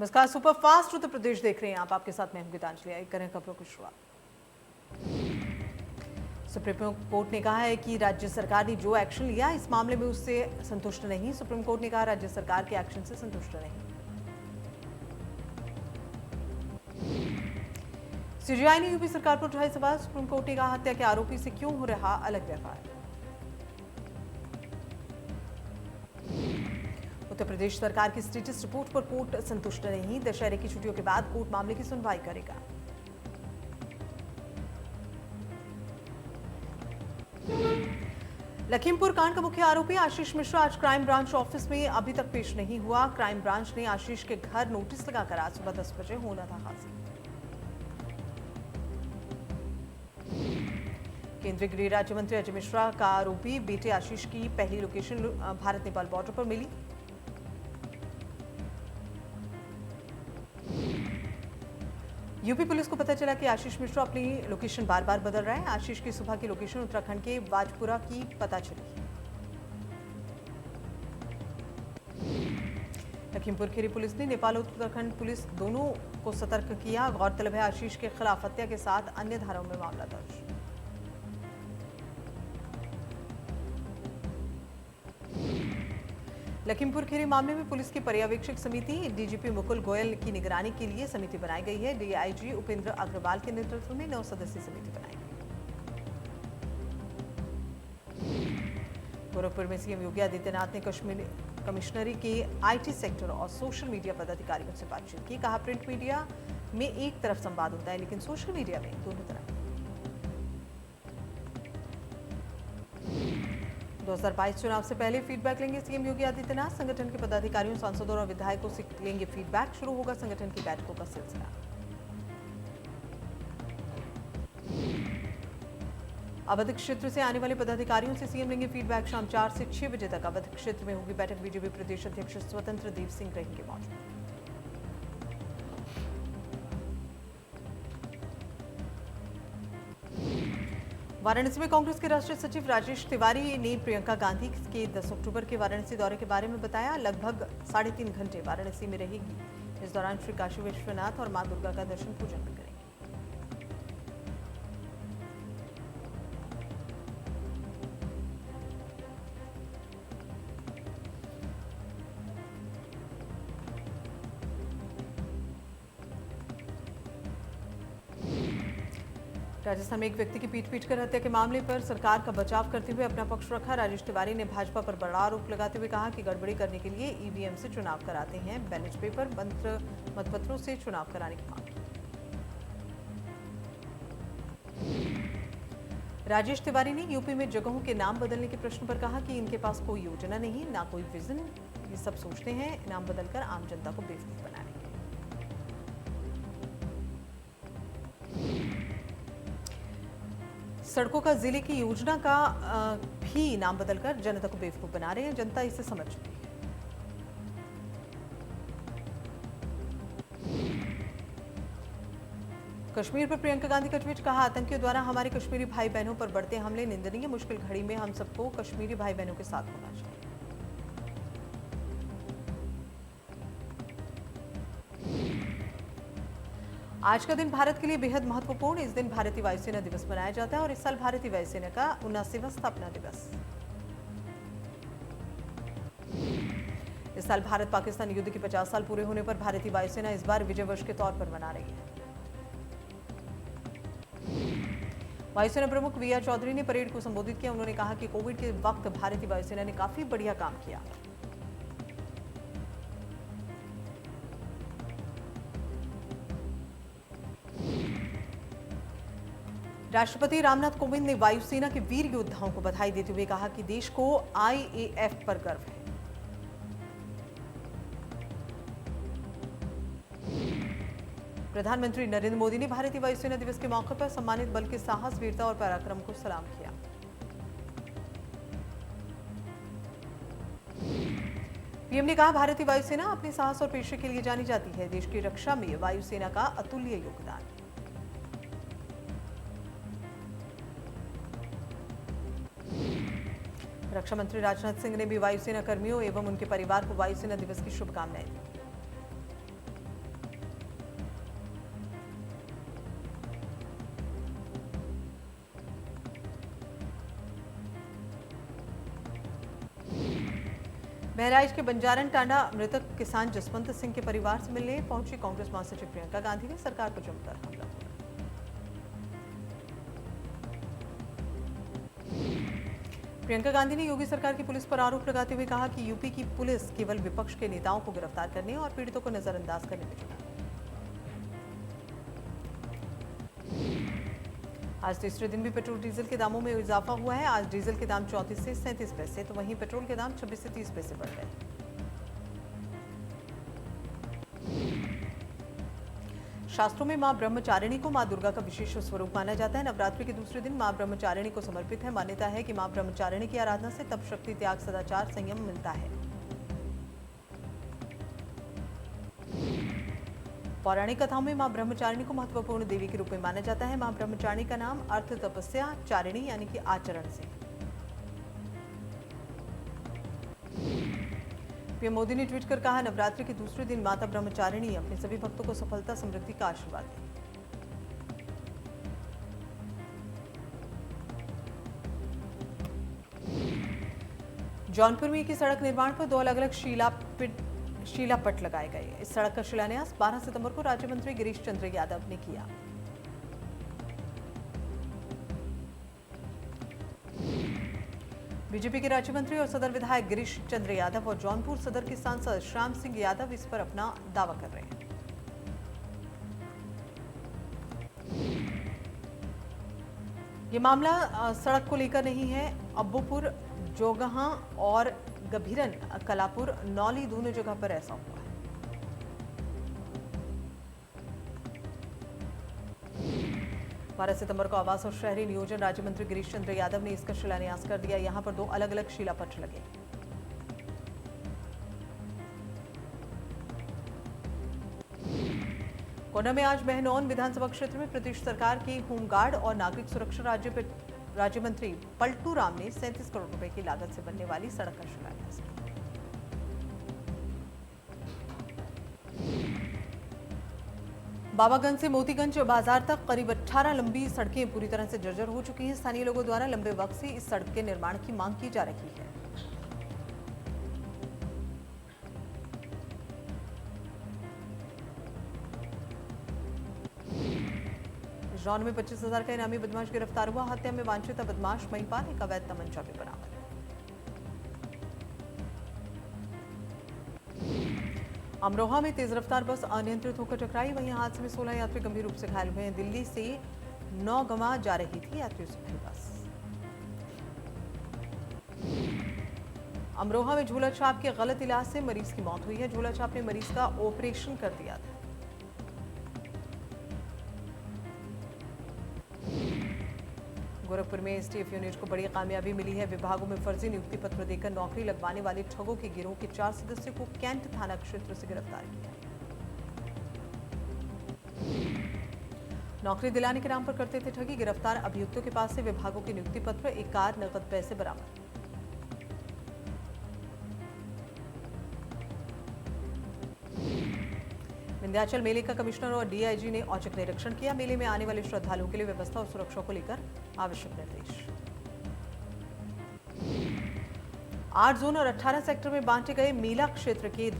नमस्कार, सुपरफास्ट उत्तर प्रदेश देख रहे हैं आप। आपके साथ मैं हूं गीतांजलि। आइए करें खबरों की शुरुआत। सुप्रीम कोर्ट ने कहा है कि राज्य सरकार ने जो एक्शन लिया इस मामले में उससे संतुष्ट नहीं। सुप्रीम कोर्ट ने कहा राज्य सरकार के एक्शन से संतुष्ट नहीं। सीजीआई ने यूपी सरकार पर उठाए सवाल। सुप्रीम कोर्ट ने कहा हत्या के आरोपी से क्यों हो रहा अलग व्यवहार। उत्तर प्रदेश सरकार की स्टेटस रिपोर्ट पर कोर्ट संतुष्ट नहीं। दशहरे की छुट्टियों के बाद कोर्ट मामले की सुनवाई करेगा। लखीमपुर कांड का मुख्य आरोपी आशीष मिश्रा आज क्राइम ब्रांच ऑफिस में अभी तक पेश नहीं हुआ। क्राइम ब्रांच ने आशीष के घर नोटिस लगाकर आज सुबह 10 बजे होना था हाजिर। केंद्रीय गृह राज्य मंत्री अजय मिश्रा का आरोपी बेटे आशीष की पहली लोकेशन भारत नेपाल बॉर्डर पर मिली। यूपी पुलिस को पता चला कि आशीष मिश्रा अपनी लोकेशन बार बार बदल रहा है। आशीष की सुबह की लोकेशन उत्तराखंड के बाजपुरा की पता चली। लखीमपुर खीरी पुलिस ने नेपाल और उत्तराखंड पुलिस दोनों को सतर्क किया। गौरतलब है आशीष के खिलाफ हत्या के साथ अन्य धाराओं में मामला दर्ज। लखीमपुर खीरी मामले में पुलिस की पर्यवेक्षक समिति डीजीपी मुकुल गोयल की निगरानी के लिए समिति बनाई गई है। डीआईजी उपेंद्र अग्रवाल के नेतृत्व में 9 सदस्यीय समिति बनाई गई। गोरखपुर में सीएम योगी आदित्यनाथ ने कमिश्नरी के आईटी सेक्टर और सोशल मीडिया पदाधिकारियों से बातचीत की। कहा प्रिंट मीडिया में एक तरफ संवाद होता है लेकिन सोशल मीडिया में दोनों तरफ। 2022 चुनाव से पहले फीडबैक लेंगे सीएम योगी आदित्यनाथ। संगठन के पदाधिकारियों, सांसदों और विधायकों से लेंगे फीडबैक। शुरू होगा संगठन की बैठकों का सिलसिला। अवध क्षेत्र से आने वाले पदाधिकारियों से सीएम लेंगे फीडबैक। शाम 4 से 6 बजे तक अवध क्षेत्र में होगी बैठक। बीजेपी प्रदेश अध्यक्ष स्वतंत्र देव सिंह रहेंगे मौजूद। वाराणसी में कांग्रेस के राष्ट्रीय सचिव राजेश तिवारी ने प्रियंका गांधी के 10 अक्टूबर के वाराणसी दौरे के बारे में बताया। लगभग 3.5 घंटे वाराणसी में रहेगी। इस दौरान श्री काशी विश्वनाथ और मां दुर्गा का दर्शन पूजन भी करेंगे। राजस्थान में एक व्यक्ति की पीट कर हत्या के मामले पर सरकार का बचाव करते हुए अपना पक्ष रखा। राजेश तिवारी ने भाजपा पर बड़ा आरोप लगाते हुए कहा कि गड़बड़ी करने के लिए ईवीएम से चुनाव कराते हैं। बैलेट पेपर, मतपत्रों से चुनाव कराने की मांग। राजेश तिवारी ने यूपी में जगहों के नाम बदलने के प्रश्न पर कहा कि इनके पास कोई योजना नहीं, ना कोई विजन। ये सब सोचते हैं नाम बदलकर आम जनता को बेवकूफ बनाने। सड़कों का जिले की योजना का भी नाम बदलकर जनता को बेवकूफ बना रहे हैं। जनता इसे समझ चुकी है। कश्मीर पर प्रियंका गांधी का ट्वीट। कहा आतंकियों द्वारा हमारे कश्मीरी भाई बहनों पर बढ़ते हमले निंदनीय। मुश्किल घड़ी में हम सबको कश्मीरी भाई बहनों के साथ होना चाहिए। आज का दिन भारत के लिए बेहद महत्वपूर्ण। इस दिन भारतीय वायुसेना दिवस मनाया जाता है और इस साल भारतीय वायुसेना का 79वां स्थापना दिवस। इस साल भारत पाकिस्तान युद्ध के 50 साल पूरे होने पर भारतीय वायुसेना इस बार विजय वर्ष के तौर पर मना रही है। वायुसेना प्रमुख वी.आर. चौधरी ने परेड को संबोधित किया। उन्होंने कहा कि कोविड के वक्त भारतीय वायुसेना ने काफी बढ़िया काम किया। राष्ट्रपति रामनाथ कोविंद ने वायुसेना के वीर योद्धाओं को बधाई देते हुए कहा कि देश को आईएएफ पर गर्व है। प्रधानमंत्री नरेंद्र मोदी ने भारतीय वायुसेना दिवस के मौके पर सम्मानित बल के साहस, वीरता और पराक्रम को सलाम किया। पीएम ने कहा भारतीय वायुसेना अपने साहस और पेशे के लिए जानी जाती है। देश की रक्षा में वायुसेना का अतुल्य योगदान। रक्षा मंत्री राजनाथ सिंह ने भी वायुसेना कर्मियों एवं उनके परिवार को वायुसेना दिवस की शुभकामनाएं दी। बहराइच के बंजारन टांडा मृतक किसान जसवंत सिंह के परिवार से मिलने पहुंची कांग्रेस महासचिव प्रियंका गांधी ने सरकार पर जमकर हमला बोला। प्रियंका गांधी ने योगी सरकार की पुलिस पर आरोप लगाते हुए कहा कि यूपी की पुलिस केवल विपक्ष के नेताओं को गिरफ्तार करने और पीड़ितों को नजरअंदाज करने में जुटा है। आज तीसरे दिन भी पेट्रोल डीजल के दामों में इजाफा हुआ है। आज डीजल के दाम 34 से 37 पैसे तो वहीं पेट्रोल के दाम 26 से 30 पैसे बढ़ गए। शास्त्रों में मां ब्रह्मचारिणी को मां दुर्गा का विशेष स्वरूप माना जाता है। नवरात्रि के दूसरे दिन मां ब्रह्मचारिणी को समर्पित है। मान्यता है कि मां ब्रह्मचारिणी की आराधना से तप शक्ति, त्याग, सदाचार, संयम मिलता है। पौराणिक कथाओं में मां ब्रह्मचारिणी को महत्वपूर्ण देवी के रूप में माना जाता है। मां ब्रह्मचारिणी का नाम अर्थ तपस्या, चारिणी यानी कि आचरण से। पीएम मोदी ने ट्वीट कर कहा, नवरात्रि के दूसरे दिन माता ब्रह्मचारिणी अपने सभी भक्तों को सफलता, समृद्धि का आशीर्वाद दें। जौनपुर में एक सड़क निर्माण पर 2 अलग-अलग शिलापट लगाए गए। इस सड़क का शिलान्यास 12 सितंबर को राज्य मंत्री गिरीश चंद्र यादव ने किया। बीजेपी के राज्य मंत्री और सदर विधायक गिरीश चंद्र यादव और जौनपुर सदर के सांसद श्याम सिंह यादव इस पर अपना दावा कर रहे हैं। ये मामला सड़क को लेकर नहीं है। अब्बूपुर, जोगहां और गभीरन कलापुर, नौली दोनों जगह पर ऐसा हुआ है। 12 सितंबर को आवास और शहरी नियोजन राज्य मंत्री गिरीश चंद्र यादव ने इसका शिलान्यास कर दिया। यहां पर 2 अलग-अलग शिलापट लगे। कोंडा में आज महनौन विधानसभा क्षेत्र में प्रदेश सरकार की होमगार्ड और नागरिक सुरक्षा राज्य मंत्री पलटू राम ने 37 करोड़ रुपए की लागत से बनने वाली सड़क का शिलान्यास किया। बाबागंज से मोतीगंज बाजार तक करीब 18 लंबी सड़कें पूरी तरह से जर्जर हो चुकी हैं। स्थानीय लोगों द्वारा लंबे वक्त से इस सड़क के निर्माण की मांग की जा रही है। जौन में 25,000 का इनामी बदमाश गिरफ्तार हुआ। हत्या में वांछित बदमाश महिपाल, एक अवैध तमंचा भी बरामद। अमरोहा में तेज रफ्तार बस अनियंत्रित होकर टकराई। वहीं हादसे में 16 यात्री गंभीर रूप से घायल हुए हैं। दिल्ली से नौगवा जा रही थी यात्रियों से भरी बस। अमरोहा में झोला छाप के गलत इलाज से मरीज की मौत हुई है। झोला छाप ने मरीज का ऑपरेशन कर दिया था। गोरखपुर में एसटीएफ यूनिट को बड़ी कामयाबी मिली है। विभागों में फर्जी नियुक्ति पत्र देकर नौकरी लगवाने वाले ठगों के गिरोह के 4 सदस्यों को कैंट थाना क्षेत्र से गिरफ्तार किया। नौकरी दिलाने के नाम पर करते थे ठगी। गिरफ्तार अभियुक्तों के पास से विभागों के नियुक्ति पत्र, 1 कार, नकद पैसे बरामद। विंध्याचल मेले का कमिश्नर और डीआईजी ने औचक निरीक्षण किया। मेले में आने वाले श्रद्धालुओं के लिए व्यवस्था और सुरक्षा को लेकर आवश्यक निर्देश। 8 जोन और 18 सेक्टर में बांटे गए मेला क्षेत्र के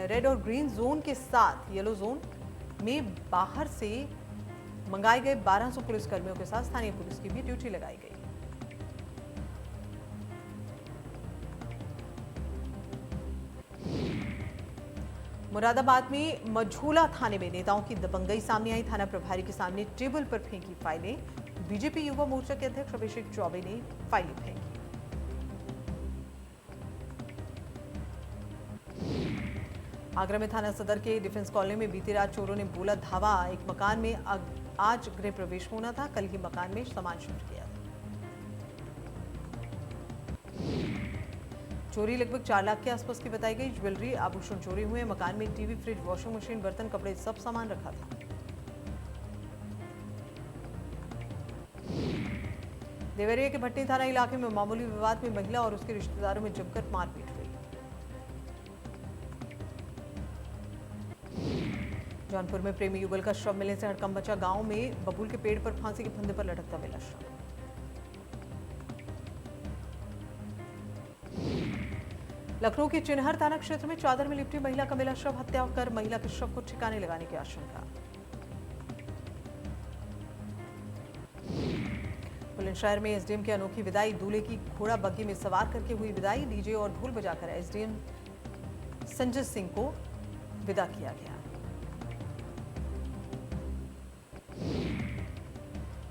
रेड और ग्रीन जोन के साथ येलो जोन में बाहर से मंगाए गए 1200 पुलिसकर्मियों के साथ स्थानीय पुलिस की भी ड्यूटी लगाई गई। मुरादाबाद में मझोला थाने में नेताओं की दबंगई सामने आई। थाना प्रभारी के सामने टेबल पर फेंकी फाइलें। बीजेपी युवा मोर्चा के अध्यक्ष अभिषेक चौबे ने फाइलें फेंकी। आगरा में थाना सदर के डिफेंस कॉलोनी में बीती रात चोरों ने बोला धावा। एक मकान में आज गृह प्रवेश होना था। कल ही मकान में सामान शिफ्ट किया था। चोरी लगभग 4 लाख के आसपास की बताई गई। ज्वेलरी, आभूषण चोरी हुए। मकान में टीवी, फ्रिज, वॉशिंग मशीन, बर्तन, कपड़े, सब सामान रखा था। देवरिया के भट्टी थाना इलाके में मामूली विवाद में महिला और उसके रिश्तेदारों में जमकर मारपीट हुई। जौनपुर में प्रेमी युगल का शव मिलने से हड़कंप मचा। गांव में बबूल के पेड़ पर फांसी के फंदे पर लटकता मिला शव। लखनऊ के चिन्हर थाना क्षेत्र में चादर में लिपटी महिला का मिला शव, हत्या कर महिला के शव को ठिकाने लगाने की आशंका। बुलंदशहर में एसडीएम की अनोखी विदाई, दूल्हे की घोड़ा बग्गी में सवार करके हुई विदाई। डीजे और ढोल बजाकर एसडीएम संजय सिंह को विदा किया गया।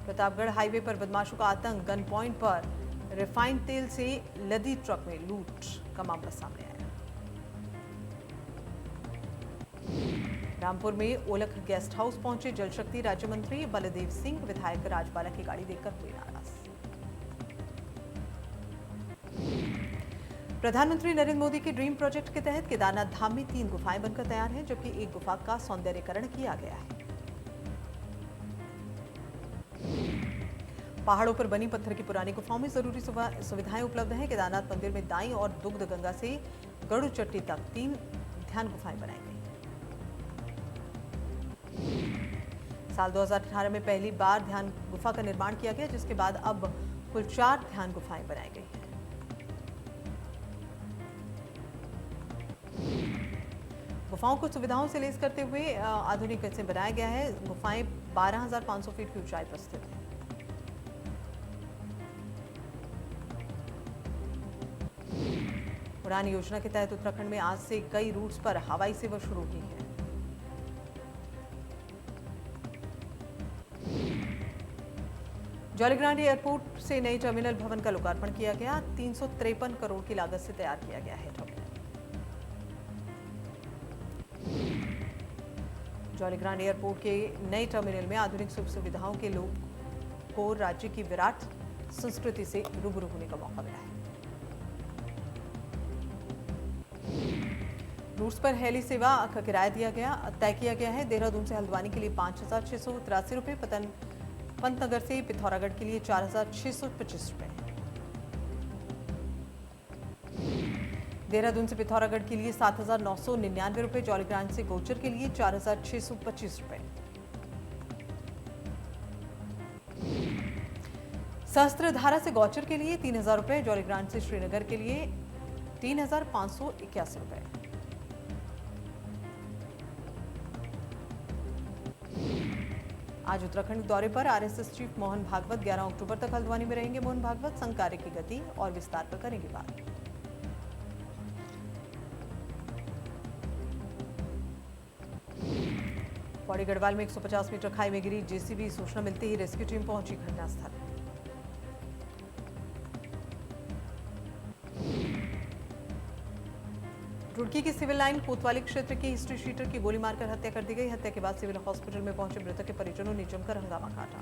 प्रतापगढ़ हाईवे पर बदमाशों का आतंक, गन पॉइंट पर रिफाइंड तेल से लदी ट्रक में लूट का मामला सामने आया। रामपुर में ओलख गेस्ट हाउस पहुंचे जल शक्ति राज्य मंत्री बलदेव सिंह, विधायक राजबाला की गाड़ी देखकर हुए नाराज। प्रधानमंत्री नरेंद्र मोदी के ड्रीम प्रोजेक्ट के तहत केदारनाथ धाम में 3 गुफाएं बनकर तैयार हैं, जबकि एक गुफा का सौंदर्यीकरण किया गया है। पहाड़ों पर बनी पत्थर की पुरानी गुफाओं में जरूरी सुविधाएं उपलब्ध हैं। केदारनाथ मंदिर में दाई और दुग्ध गंगा से गरुड़ चट्टी तक 3 ध्यान गुफाएं बनाई गई। साल 2018 में पहली बार ध्यान गुफा का निर्माण किया गया, जिसके बाद अब कुल 4 ध्यान गुफाएं बनाई गई हैं। गुफाओं को सुविधाओं से लैस करते हुए आधुनिक से बनाया गया है। गुफाएं 12,500 फीट की ऊंचाई पर स्थित हैं। उड़ान योजना के तहत उत्तराखंड में आज से कई रूट्स पर हवाई सेवा शुरू की है। जॉलीग्रांट एयरपोर्ट से नए टर्मिनल भवन का लोकार्पण किया गया। 353 करोड़ की लागत से तैयार किया गया है टर्मिनल। जॉलीग्रांट एयरपोर्ट के नए टर्मिनल में आधुनिक सुख सुविधाओं के लोग को राज्य की विराट संस्कृति से रूबरू होने का मौका मिला है। रूट्स पर हेली सेवा का किराया तय किया गया है। देहरादून से हल्द्वानी के लिए 5,683 रुपये, पंतनगर से पिथौरागढ़ के लिए 4,625 रुपये, देहरादून से पिथौरागढ़ के लिए 7,999 रुपये, जॉलीग्रांट से गोचर के लिए 4,625 रुपये, सहस्त्रधारा से गौचर के लिए 3,000 रुपये, जॉलीग्रांट से श्रीनगर के लिए 3,581 रुपये। आज उत्तराखंड दौरे पर आरएसएस चीफ मोहन भागवत 11 अक्टूबर तक हल्द्वानी में रहेंगे। मोहन भागवत संघ कार्य की गति और विस्तार पर करेंगे बात। पौड़ी गढ़वाल में 150 मीटर खाई में गिरी जेसीबी, सूचना मिलते ही रेस्क्यू टीम पहुंची घटनास्थल। रुड़की की सिविल लाइन कोतवाली क्षेत्र की हिस्ट्री शीटर की गोली मारकर हत्या कर दी गई। हत्या के बाद सिविल हॉस्पिटल में पहुंचे मृतक के परिजनों ने जमकर हंगामा काटा।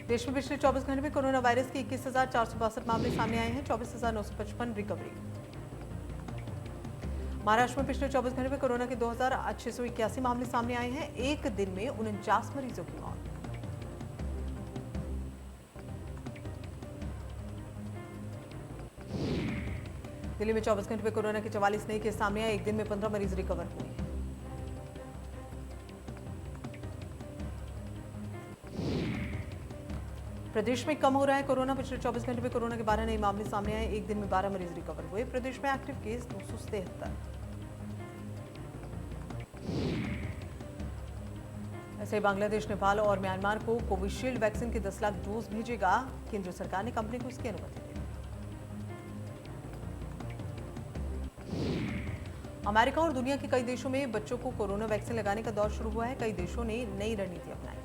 देश में पिछले 24 घंटे में कोरोना वायरस के 21,462 मामले सामने आए हैं। 24,955 रिकवरी। महाराष्ट्र में पिछले 24 घंटे में कोरोना के 2,681 मामले सामने आए हैं। एक दिन में 49 मरीजों की मौत। दिल्ली में 24 घंटे में कोरोना के 44 नए केस सामने आए। एक दिन में 15 मरीज रिकवर हुए हैं। प्रदेश में कम हो रहा है कोरोना। पिछले 24 घंटे में कोरोना के 12 नए मामले सामने आए। एक दिन में 12 मरीज रिकवर हुए। प्रदेश में एक्टिव केस 273। ऐसे बांग्लादेश, नेपाल और म्यांमार को कोविशील्ड वैक्सीन के 10 लाख डोज भेजेगा। केंद्र सरकार ने कंपनी को इसकी अनुमति दी। अमेरिका और दुनिया के कई देशों में बच्चों को कोरोना वैक्सीन लगाने का दौर शुरू हुआ है। कई देशों ने नई रणनीति अपनाई।